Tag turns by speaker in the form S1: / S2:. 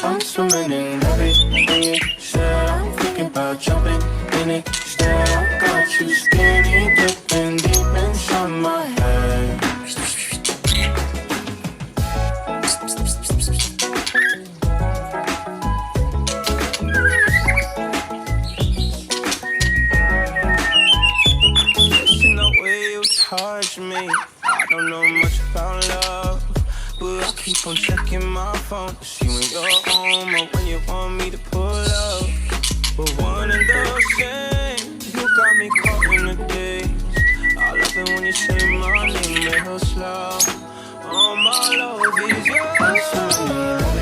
S1: I'm swimming in everything you said. I'm thinking about jumping in it. Instead, I got you skinny dipping deep inside my head. Listen the way you touch me. I don't know much about love, but I keep on checking my phone to see when you're home or when you want me to pull up. But one and the same, you got me caught in the days. I love it when you say my name real slow. All my love is yours.